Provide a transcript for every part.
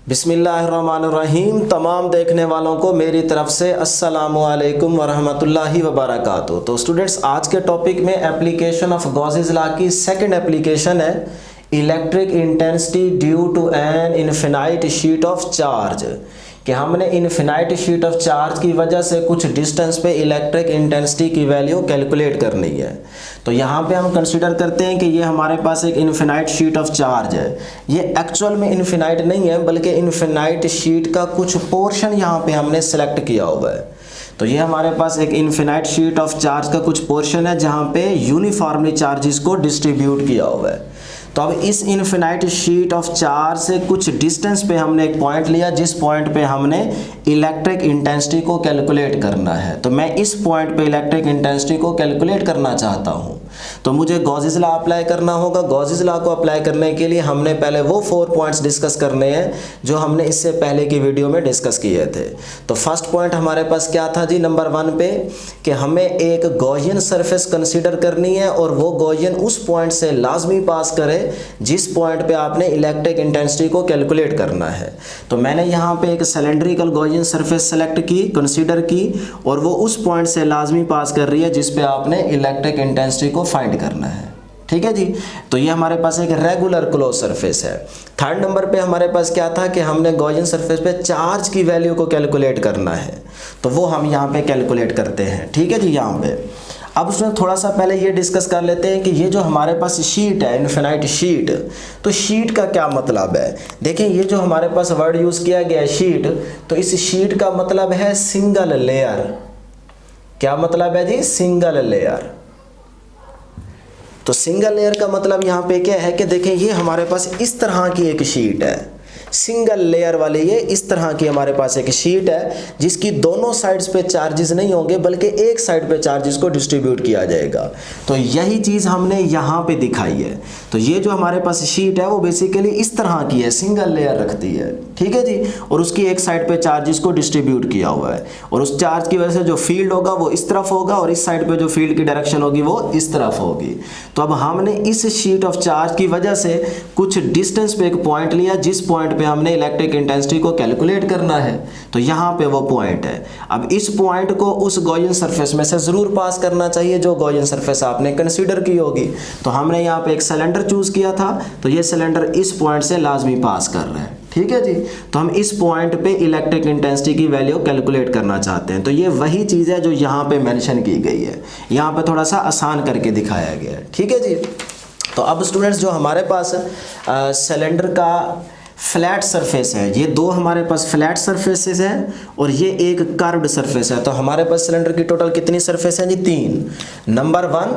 बिस्मिल्लाहिर्रहमानिर्रहीम। तमाम देखने वालों को मेरी तरफ से अस्सलामु अलैकुम वरहमतुल्लाहि वबरकातुहू। तो स्टूडेंट्स, आज के टॉपिक में एप्लीकेशन ऑफ गॉसेस लॉ की सेकंड एप्लीकेशन है electric intensity due to an infinite sheet of charge. कि हमने इनफिनाइट शीट ऑफ चार्ज की वजह से कुछ डिस्टेंस पे इलेक्ट्रिक इंटेंसिटी की वैल्यू कैलकुलेट करनी है। तो यहाँ पे हम कंसीडर करते हैं कि ये हमारे पास एक इनफिनाइट शीट ऑफ चार्ज है। ये एक्चुअल में इनफिनाइट नहीं है, बल्कि इनफिनाइट शीट का कुछ पोर्शन यहाँ पे हमने सेलेक्ट किया हुआ है। तो ये हमारे पास एक इनफिनाइट शीट ऑफ चार्ज का कुछ पोर्शन है जहाँ पे यूनिफॉर्मली चार्जेस को डिस्ट्रीब्यूट किया हुआ है। तो अब इस इनफिनाइट शीट ऑफ चार्ज से कुछ डिस्टेंस पे हमने एक पॉइंट लिया, जिस पॉइंट पे हमने इलेक्ट्रिक इंटेंसिटी को कैलकुलेट करना है। तो मैं इस पॉइंट पे इलेक्ट्रिक इंटेंसिटी को कैलकुलेट करना चाहता हूँ, तो मुझे गॉसेस लॉ अप्लाई करना होगा। गॉसेस लॉ को अप्लाई करने के लिए हमने पहले वो 4 पॉइंट्स डिस्कस करने हैं जो हमने इससे पहले की वीडियो में डिस्कस किए थे। तो फर्स्ट पॉइंट हमारे पास क्या था जी, नंबर 1 पे, कि हमें एक गॉसियन सरफेस कंसीडर करनी है और वो गॉसियन उस पॉइंट से लाजमी पास करे जिस पॉइंट पे आपने इलेक्ट्रिक इंटेंसिटी को कैलकुलेट करना है। तो मैंने यहाँ पे एक सिलेंड्रिकल गॉसियन सरफेस सेलेक्ट की, कंसीडर की, और वो उस पॉइंट से लाजमी पास कर रही है जिस पे आपने इलेक्ट्रिक इंटेंसिटी को फाइंड करना है। ठीक है जी। तो ये हमारे पास एक रेगुलर क्लोज सरफेस है। थर्ड नंबर पे हमारे पास क्या था कि हमने गॉसियन सरफेस पे चार्ज की वैल्यू को कैलकुलेट करना है, तो वो हम यहाँ पे कैलकुलेट करते हैं। ठीक है जी। यहाँ पे अब उसमें थोड़ा सा पहले ये डिस्कस कर लेते हैं कि ये जो हमारे पास शीट है, इनफिनाइट शीट, तो शीट का क्या मतलब है। देखें, ये जो हमारे पास वर्ड यूज़ किया गया है शीट, तो इस शीट का मतलब है सिंगल लेयर। क्या मतलब है जी? Single layer. तो सिंगल लेयर का मतलब यहाँ पे क्या है कि देखें, ये हमारे पास इस तरह की एक शीट है, सिंगल लेयर वाली। ये इस तरह की हमारे पास एक शीट है जिसकी दोनों साइड्स पे चार्जेस नहीं होंगे, बल्कि एक साइड पे चार्जेस को डिस्ट्रीब्यूट किया जाएगा। तो यही चीज़ हमने यहाँ पे दिखाई है। तो ये जो हमारे पास शीट है वो बेसिकली इस तरह की है, सिंगल लेयर रखती है। ठीक है जी। और उसकी एक साइड पे चार्जेस को डिस्ट्रीब्यूट किया हुआ है, और उस चार्ज की वजह से जो फील्ड होगा वो इस तरफ होगा, और इस साइड पे जो फील्ड की डायरेक्शन होगी वो इस तरफ होगी। तो अब हमने इस शीट ऑफ चार्ज की वजह से कुछ डिस्टेंस पे एक पॉइंट लिया, जिस पॉइंट पे हमने इलेक्ट्रिक इंटेंसिटी को कैलकुलेट करना है। तो यहाँ पे वो पॉइंट है। अब इस पॉइंट को उस गॉसियन सरफेस में से जरूर पास करना चाहिए जो गॉसियन सरफेस आपने कंसीडर की होगी। तो हमने यहाँ पे एक सिलेंडर चूज किया था, तो ये सिलेंडर इस पॉइंट से लाजमी पास कर रहा है। ठीक है जी। तो हम इस पॉइंट पे इलेक्ट्रिक इंटेंसिटी की वैल्यू कैलकुलेट करना चाहते हैं। तो ये वही चीज़ है जो यहाँ पे मेंशन की गई है, यहाँ पे थोड़ा सा आसान करके दिखाया गया है। ठीक है जी। तो अब स्टूडेंट्स, जो हमारे पास सिलेंडर का फ्लैट सरफेस है, ये दो हमारे पास फ्लैट सरफेसेस हैं और ये एक कर्व्ड सरफेस है। तो हमारे पास सिलेंडर की टोटल कितनी सरफेस है जी? 3। नंबर 1,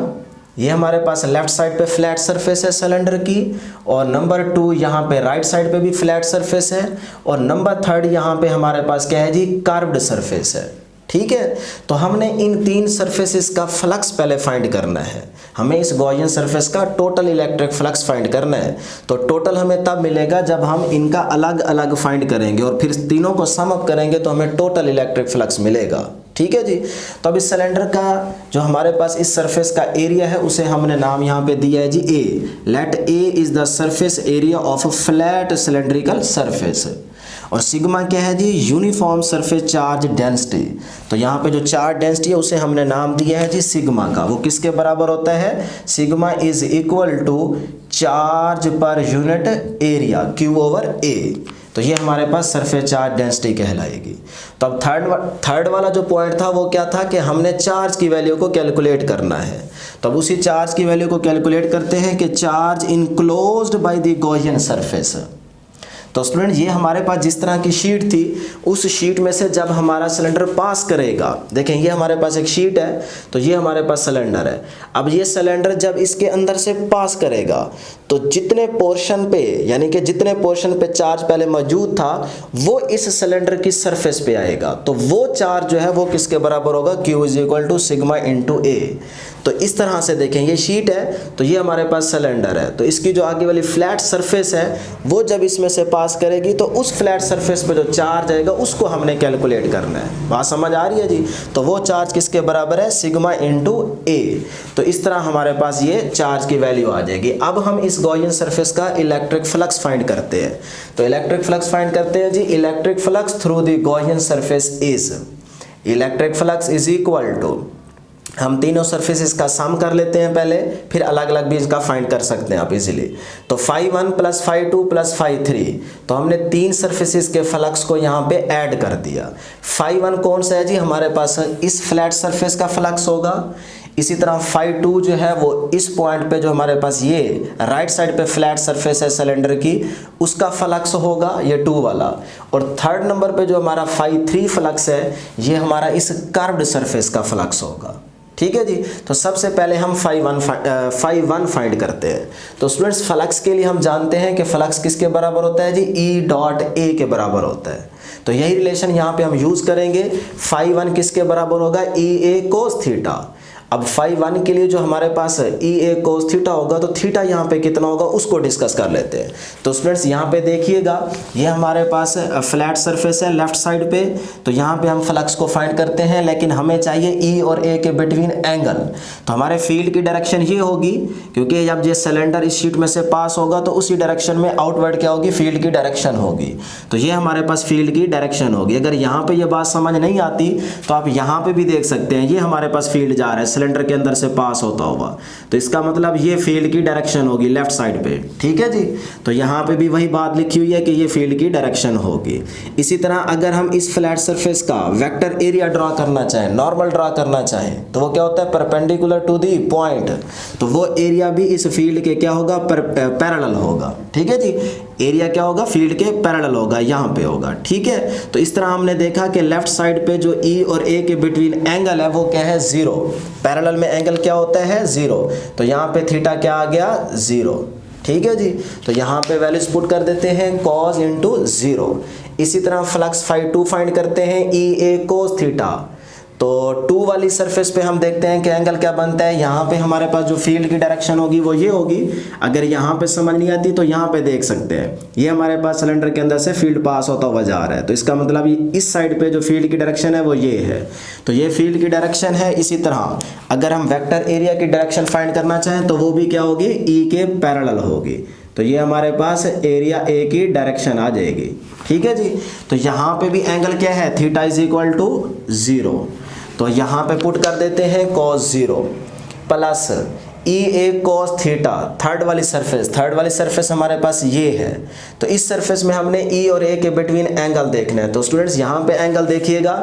ये हमारे पास लेफ्ट साइड पे फ्लैट सरफेस है सिलेंडर की, और नंबर 2 यहाँ पे राइट साइड पे भी फ्लैट सरफेस है, और नंबर 3 यहाँ पे हमारे पास क्या है जी? कर्व्ड सरफेस है। ठीक है। तो हमने इन 3 सरफेसेस का फ्लक्स पहले फाइंड करना है। हमें इस गॉसियन सरफेस का टोटल इलेक्ट्रिक फ्लक्स फाइंड करना है। तो टोटल हमें तब मिलेगा जब हम इनका अलग अलग फाइंड करेंगे और फिर तीनों को सम अप करेंगे तो हमें टोटल इलेक्ट्रिक फ्लक्स मिलेगा। ठीक है जी। तो अब इस सिलेंडर का जो हमारे पास इस सरफेस का एरिया है उसे हमने नाम यहाँ पे दिया है जी A. Let A is the surface area of a flat cylindrical surface. और सिग्मा क्या है जी? Uniform surface charge density. तो यहाँ पे जो चार्ज डेंसिटी है उसे हमने नाम दिया है जी सिग्मा का। वो किसके बराबर होता है? Sigma is equal to charge per unit area Q over A। तो ये हमारे पास सरफेस चार्ज डेंसिटी कहलाएगी। तो अब थर्ड वाला जो पॉइंट था वो क्या था कि हमने चार्ज की वैल्यू को कैलकुलेट करना है। तो अब उसी चार्ज की वैल्यू को कैलकुलेट करते हैं कि charge enclosed by the Gaussian surface. तो स्टूडेंट, ये हमारे पास जिस तरह की शीट थी, उस शीट में से जब हमारा सिलेंडर पास करेगा, देखें ये हमारे पास एक शीट है, तो ये हमारे पास सिलेंडर है। अब ये सिलेंडर जब इसके अंदर से पास करेगा तो जितने पोर्शन पे, यानी कि जितने पोर्शन पे चार्ज पहले मौजूद था वो इस सिलेंडर की सरफेस पे आएगा। तो वो चार्ज जो है वो किसके बराबर होगा? Q is equal to sigma into A। तो इस तरह से देखें, ये शीट है तो ये हमारे पास सिलेंडर है, तो इसकी जो आगे वाली फ्लैट सरफेस है वो जब इसमें से पास करेगी तो उस फ्लैट सरफेस पे जो चार्ज आएगा उसको हमने कैलकुलेट करना है। बात समझ आ रही है जी? तो वो चार्ज किसके बराबर है? सिग्मा इंटू ए। तो इस तरह हमारे पास ये चार्ज की वैल्यू आ जाएगी। अब हम इस गॉसियन सरफेस का इलेक्ट्रिक फ्लक्स फाइंड करते हैं। तो इलेक्ट्रिक फ्लक्स फाइंड करते हैं जी। Electric flux through the Gaussian surface is, electric flux is equal to, हम तीनों सरफेसेस का सम कर लेते हैं पहले, फिर अलग अलग भी इसका फाइंड कर सकते हैं आप इजीली। तो φ1 प्लस φ2 प्लस φ3, तो हमने तीन सरफेसेस के फ्लक्स को यहाँ पे ऐड कर दिया। φ1 कौन सा है जी? हमारे पास इस फ्लैट सरफेस का फ्लक्स होगा। इसी तरह φ2 जो है वो इस पॉइंट पे जो हमारे पास ये राइट साइड पे फ्लैट सरफेस है सिलेंडर की, उसका फ्लक्स होगा ये 2 वाला। और थर्ड नंबर पे जो हमारा φ3 फ्लक्स है ये हमारा इस कर्व्ड सरफेस का फ्लक्स होगा। ठीक है जी। तो सबसे पहले हम φ1 फाइंड करते हैं। तो स्टूडेंट्स फ्लक्स के लिए हम जानते हैं कि फ्लक्स किसके बराबर होता है जी? E डॉट ए के बराबर होता है। तो यही रिलेशन यहाँ पे हम यूज करेंगे। φ1 किसके बराबर होगा? EA cos theta. अब φ1 के लिए जो हमारे पास EA cos थीटा होगा तो थीटा यहाँ पे कितना होगा उसको डिस्कस कर लेते हैं। तो स्टूडेंट्स यहाँ पे देखिएगा, ये हमारे पास फ्लैट सरफेस है लेफ्ट साइड पे, तो यहाँ पे हम फ्लक्स को फाइंड करते हैं, लेकिन हमें चाहिए E और A के बिटवीन एंगल। तो हमारे फील्ड की डायरेक्शन ये होगी, क्योंकि जब ये सिलेंडर इस शीट में से पास होगा तो उसी डायरेक्शन में आउटवर्ड क्या होगी? फील्ड की डायरेक्शन होगी। तो ये हमारे पास फील्ड की डायरेक्शन होगी। अगर यहाँ पे ये बात समझ नहीं आती तो आप यहाँ पे भी देख सकते हैं, ये हमारे पास फील्ड जा रहा है सिलेंडर के अंदर से पास होता हुआ, तो इसका मतलब ये फील्ड की डायरेक्शन होगी लेफ्ट साइड पे। ठीक है जी। तो यहाँ पे भी वही बात लिखी हुई है कि ये फील्ड की डायरेक्शन होगी। इसी तरह अगर हम इस फ्लैट सरफेस का वेक्टर एरिया ड्रॉ करना चाहें, नॉर्मल ड्रॉ करना चाहें, तो वो क्या होता है? Perpendicular to the point. तो वो एरिया भी इस फील्ड के क्या होगा? पैरेलल होगा। ठीक है जी। एरिया क्या होगा? फील्ड के पैरेलल होगा, यहाँ पे होगा। ठीक है। तो इस तरह हमने देखा कि लेफ्ट साइड पे जो E और A के बिटवीन एंगल है वो क्या है? 0। पैरेलल में एंगल क्या होता है? 0। तो यहाँ पे थीटा क्या आ गया? 0। ठीक है जी। तो यहाँ पे वैल्यूज पुट कर देते हैं cos इंटू 0। इसी तरह फ्लक्स φ2 फाइंड करते हैं EA cos थीटा। तो 2 वाली सरफेस पे हम देखते हैं कि एंगल क्या बनता है। यहाँ पे हमारे पास जो फील्ड की डायरेक्शन होगी वो ये होगी। अगर यहाँ पे समझ नहीं आती तो यहाँ पे देख सकते हैं, ये हमारे पास सिलेंडर के अंदर से फील्ड पास होता हुआ जा रहा है, तो इसका मतलब इस साइड पे जो फील्ड की डायरेक्शन है वो ये है। तो ये फील्ड की डायरेक्शन है। इसी तरह अगर हम वेक्टर एरिया की डायरेक्शन फाइंड करना चाहें तो वो भी क्या होगी? E के पैरेलल होगी। तो ये हमारे पास एरिया A की डायरेक्शन आ जाएगी। ठीक है जी। तो यहाँ पे भी एंगल क्या है? Theta is equal to 0। तो यहाँ पे पुट कर देते हैं cos 0 plus EA cos theta. Third वाली सरफेस हमारे पास ये है। तो इस सरफेस में हमने E और A के बिटवीन एंगल देखना है। तो स्टूडेंट्स यहाँ पे एंगल देखिएगा,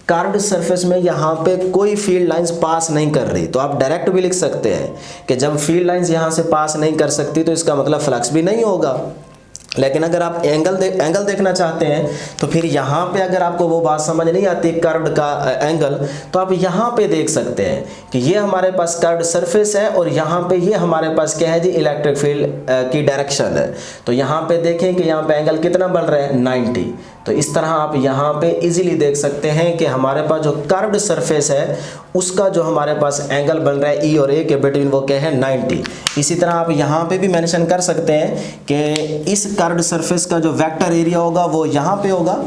कर्व्ड सरफेस में यहाँ पे कोई फील्ड लाइंस पास नहीं कर रही, तो आप डायरेक्ट भी लिख सकते हैं कि जब फील्ड लाइंस यहाँ से पास नहीं कर सकती तो इसका मतलब फ्लक्स भी नहीं होगा। लेकिन अगर आप एंगल देखना चाहते हैं तो फिर यहाँ पे अगर आपको वो बात समझ नहीं आती कर्व्ड का एंगल, तो आप यहाँ पे देख सकते हैं कि ये हमारे पास कर्व्ड सरफेस है और यहाँ पे ये हमारे पास क्या है जी? इलेक्ट्रिक फील्ड की डायरेक्शन है। तो यहाँ पे देखें कि यहाँ पे एंगल कितना बन रहा है? 90। तो इस तरह आप यहाँ पे इजीली देख सकते हैं कि हमारे पास जो कर्व्ड सरफेस है उसका जो हमारे पास एंगल बन रहा है E और A के बिटवीन वो क्या है? 90। इसी तरह आप यहाँ पे भी मेंशन कर सकते हैं कि इस कर्व्ड सरफेस का जो वेक्टर एरिया होगा वो यहाँ पे होगा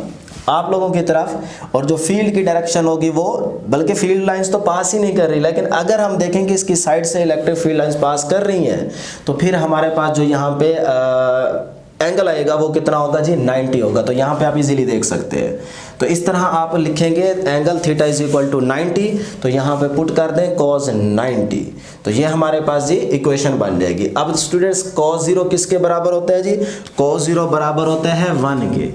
आप लोगों की तरफ, और जो फील्ड की डायरेक्शन होगी वो, बल्कि फील्ड लाइंस तो पास ही नहीं कर रही, लेकिन अगर हम देखेंगे इसकी साइड से इलेक्ट्रिक फील्ड लाइंस पास कर रही हैं तो फिर हमारे पास जो यहाँ पे एंगल आएगा वो कितना होगा जी? 90 होगा। तो यहाँ पे आप इजीली देख सकते हैं। तो इस तरह आप लिखेंगे angle theta is equal to 90, तो यहाँ पे पुट कर दें cos 90। तो ये हमारे पास जी इक्वेशन बन जाएगी। अब स्टूडेंट्स cos 0 किसके बराबर होता है जी? cos 0 बराबर होता है 1 के।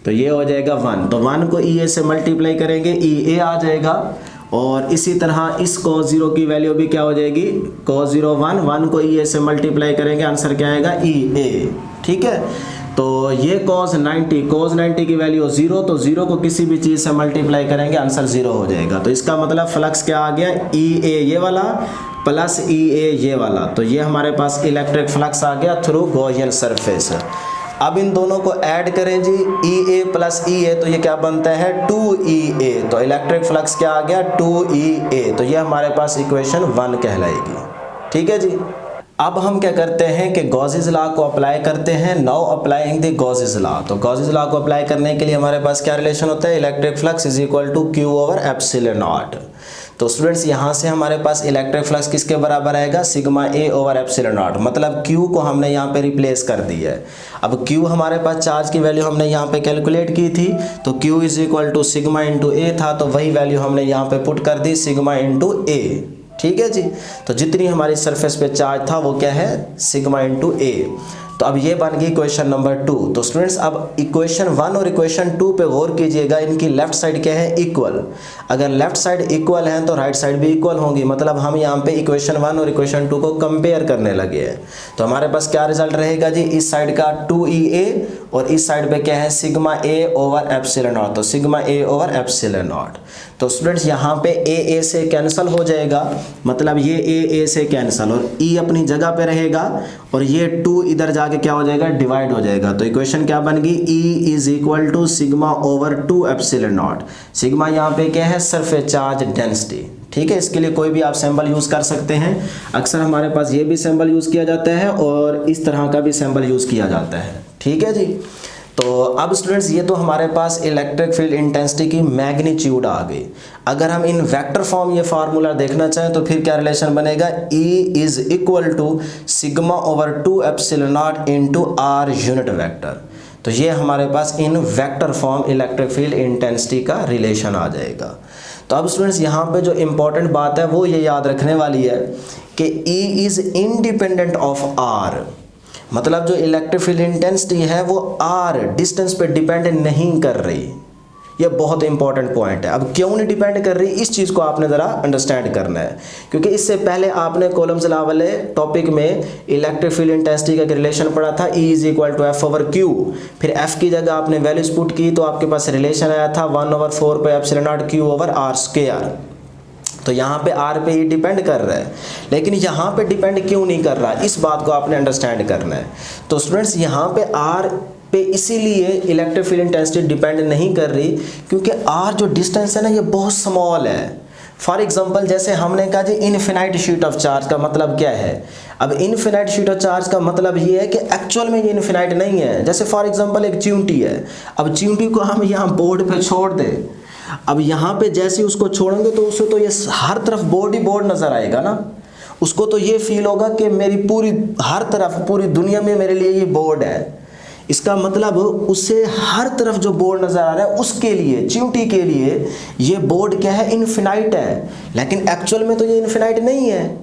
तो ये हो जाएगा 1। तो 1 को EA से मल्टीप्लाई करेंगे, EA आ जाएगा। और इसी तरह इस cos 0 की वैल्यू भी क्या हो जाएगी? cos 0 1 को EA से मल्टीप्लाई करेंगे, आंसर क्या आएगा? EA। ठीक है। तो ये cos 90 की वैल्यू 0, तो 0 को किसी भी चीज़ से मल्टीप्लाई करेंगे, आंसर 0 हो जाएगा। तो इसका मतलब फ्लक्स क्या आ गया? EA ये वाला प्लस EA ये वाला। तो ये हमारे पास इलेक्ट्रिक फ्लक्स आ गया थ्रू गॉसियन सरफेस। अब इन दोनों को ऐड करें जी, EA प्लस EA, तो ये क्या बनता है 2EA। तो इलेक्ट्रिक फ्लक्स क्या आ गया 2EA। तो ये हमारे पास इक्वेशन 1 कहलाएगी। ठीक है जी। अब हम क्या करते हैं कि गॉसेस लॉ को अप्लाई करते हैं। Now applying the Gauss's law. तो गॉसेस लॉ को अप्लाई करने के लिए हमारे पास क्या रिलेशन होता है, electric flux is equal to Q over epsilon not. तो स्टूडेंट्स यहाँ से हमारे पास इलेक्ट्रिक फ्लक्स किसके बराबर आएगा, sigma A over epsilon naught. मतलब Q को हमने यहाँ पे रिप्लेस कर दी है। अब Q हमारे पास चार्ज की वैल्यू हमने यहाँ पे कैलकुलेट की थी, तो Q is equal to sigma into A था, तो वही वैल्यू हमने यहाँ पे पुट कर दी, सिग्मा इंटू A। ठीक है जी। तो जितनी हमारी सरफेस पे चार्ज था वो क्या है, सिग्मा इंटू A। तो अब ये बन गई इक्वेशन नंबर 2। तो स्टूडेंट्स अब इक्वेशन 1 और इक्वेशन 2 पे गौर कीजिएगा, इनकी लेफ्ट साइड क्या है, इक्वल। अगर लेफ्ट साइड इक्वल है तो राइट साइड भी इक्वल होंगी। मतलब हम यहाँ पे इक्वेशन 1 और इक्वेशन 2 को कंपेयर करने लगे हैं। तो हमारे पास क्या रिजल्ट रहेगा जी, इस साइड का 2EA और इस साइड पे क्या है, sigma A over epsilon not. तो sigma A over epsilon not. तो स्टूडेंट्स यहाँ पे A से कैंसिल हो जाएगा, मतलब ये A से कैंसिल और E अपनी जगह पे रहेगा और ये 2 इधर जाके क्या हो जाएगा, डिवाइड हो जाएगा। तो इक्वेशन क्या बन गई, E is equal to sigma over 2 epsilon naught. Sigma यहाँ पे क्या है, सरफेस चार्ज डेंसिटी। ठीक है, इसके लिए कोई भी आप सिंबल यूज कर सकते हैं। अक्सर हमारे पास ये भी सिंबल यूज किया जाता है और इस तरह का भी सिंबल यूज किया जाता है। ठीक है जी। तो अब स्टूडेंट्स ये तो हमारे पास इलेक्ट्रिक फील्ड इंटेंसिटी की मैग्नीट्यूड आ गई। अगर हम इन वेक्टर फॉर्म ये फार्मूला देखना चाहें तो फिर क्या रिलेशन बनेगा, E is equal to sigma over 2 epsilon nought into R unit vector. तो ये हमारे पास in vector form electric field intensity का रिलेशन आ जाएगा। तो अब स्टूडेंट्स यहाँ पे जो इम्पोर्टेंट बात है वो ये याद रखने वाली है कि E is independent of R। मतलब जो इलेक्ट्रिक फील्ड इंटेंसिटी है वो R डिस्टेंस पे डिपेंड नहीं कर रही। ये बहुत इंपॉर्टेंट पॉइंट है। अब क्यों नहीं डिपेंड कर रही, इस चीज़ को आपने ज़रा अंडरस्टैंड करना है, क्योंकि इससे पहले आपने कॉलम्स लॉ वाले टॉपिक में इलेक्ट्रिक फील्ड इंटेंसिटी का एक रिलेशन पढ़ा था, E is equal to F over Q। फिर F की जगह आपने वैल्यूज पुट की तो आपके पास रिलेशन आया था 1 ओवर 4 पे epsilon not Q over R square. तो यहाँ पे R पे ही डिपेंड कर रहा है, लेकिन यहाँ पे डिपेंड क्यों नहीं कर रहा, इस बात को आपने अंडरस्टैंड करना है। तो स्टूडेंट्स यहाँ पे R पे इसीलिए इलेक्ट्रिक फील्ड इंटेंसिटी डिपेंड नहीं कर रही क्योंकि R जो डिस्टेंस है ना ये बहुत स्मॉल है। फॉर एग्जांपल जैसे हमने कहा जी इनफिनाइट शीट ऑफ चार्ज का मतलब क्या है। अब इनफिनाइट शीट ऑफ चार्ज का मतलब ये है कि एक्चुअल में ये इनफिनाइट नहीं है। जैसे फॉर एग्जांपल एक चिमटी है, अब चिमटी को हम यहाँ बोर्ड पे छोड़ दें, अब यहाँ पे जैसे उसको छोड़ेंगे तो उसे तो ये हर तरफ बोर्ड ही बोर्ड नजर आएगा ना। उसको तो ये फील होगा कि मेरी पूरी हर तरफ पूरी दुनिया में मेरे लिए ये बोर्ड है। इसका मतलब उससे हर तरफ जो बोर्ड नजर आ रहा है उसके लिए, चिमटी के लिए ये बोर्ड क्या है, इनफिनाइट है। लेकिन एक्चुअल में तो ये इनफिनाइट नहीं है।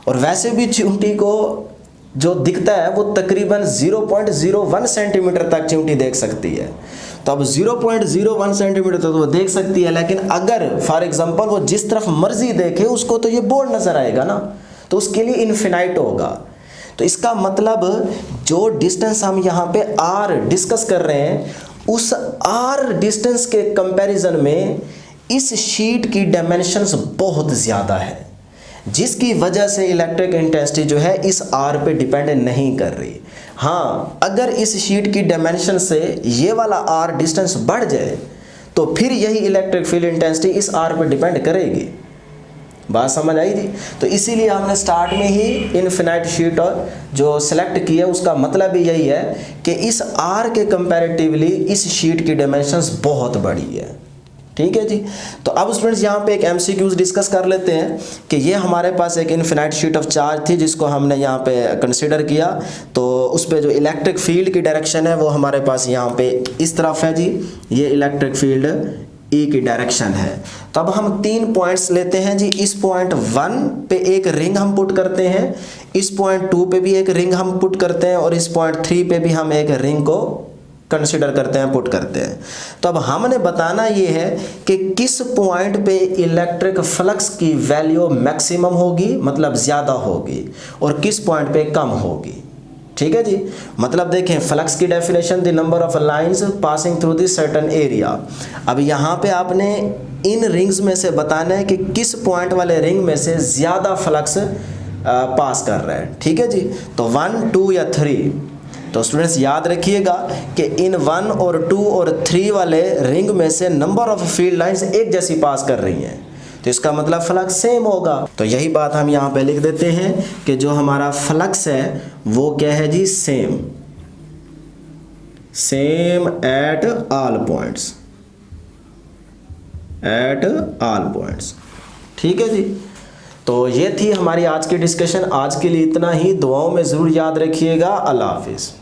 और वैसे भी चिमटी को जो दिखता है वो तकरीबन 0.01 सेंटीमीटर तक चिमटी देख सकती है। तो अब 0.01 सेंटीमीटर तक वो देख सकती है, लेकिन अगर फॉर एग्जांपल वो जिस तरफ मर्जी देखे उसको तो ये बोर्ड नजर आएगा ना, तो उसके लिए इनफिनाइट होगा। तो इसका मतलब जो डिस्टेंस हम यहाँ पे R डिस्कस कर रहे हैं उस R डिस्टेंस के कंपैरिजन में इस शीट की डायमेंशंस बहुत ज़्यादा है, जिसकी वजह से इलेक्ट्रिक इंटेंसिटी जो है इस R पे डिपेंड नहीं कर रही। हाँ, अगर इस शीट की डायमेंशन से ये वाला R डिस्टेंस बढ़ जाए तो फिर यही इलेक्ट्रिक फील्ड इंटेंसिटी इस R पे डिपेंड करेगी। बात समझ आई थी। तो इसीलिए हमने स्टार्ट में ही इनफिनाइट शीट और जो सिलेक्ट किया उसका मतलब भी यही है कि इस R के कंपैरेटिवली इस शीट की डायमेंशंस बहुत बड़ी है। ठीक है जी। तो अब स्टूडेंट्स यहाँ पे एक MCQs डिस्कस कर लेते हैं कि ये हमारे पास एक इनफिनाइट शीट ऑफ चार्ज थी जिसको हमने यहाँ पे कंसिडर किया। तो उस पर जो इलेक्ट्रिक फील्ड की डायरेक्शन है वो हमारे पास यहाँ पे इस तरफ है जी, ये इलेक्ट्रिक फील्ड E की डायरेक्शन है। तो अब हम 3 पॉइंट्स लेते हैं जी। इस पॉइंट 1 पे एक रिंग हम पुट करते हैं, इस पॉइंट 2 पे भी एक रिंग हम पुट करते हैं और इस पॉइंट 3 पे भी हम एक रिंग को कंसिडर करते हैं, पुट करते हैं। तो अब हमने बताना ये है कि किस पॉइंट पे इलेक्ट्रिक फ्लक्स की वैल्यू मैक्सिमम होगी, मतलब ज़्यादा होगी, और किस पॉइंट पे कम होगी। ठीक है जी। मतलब देखें फ्लक्स की definition, the number of lines passing through this certain area. अब यहाँ पे आपने इन रिंग्स में से बताना है कि किस पॉइंट वाले रिंग में से ज़्यादा फ्लक्स पास कर रहा है। ठीक है जी। तो 1, 2 या 3। तो स्टूडेंट्स याद रखिएगा कि इन 1 और 2 और 3 वाले रिंग में से नंबर ऑफ फील्ड लाइंस एक जैसी पास कर रही हैं, तो इसका मतलब फ्लक्स सेम होगा। तो यही बात हम यहाँ पे लिख देते हैं कि जो हमारा फ्लक्स है वो क्या है जी, सेम एट ऑल पॉइंट्स, ठीक है जी। तो ये थी हमारी आज की डिस्कशन। आज के लिए इतना ही। दुआओं में ज़रूर याद रखिएगा। अल्लाह हाफिज़।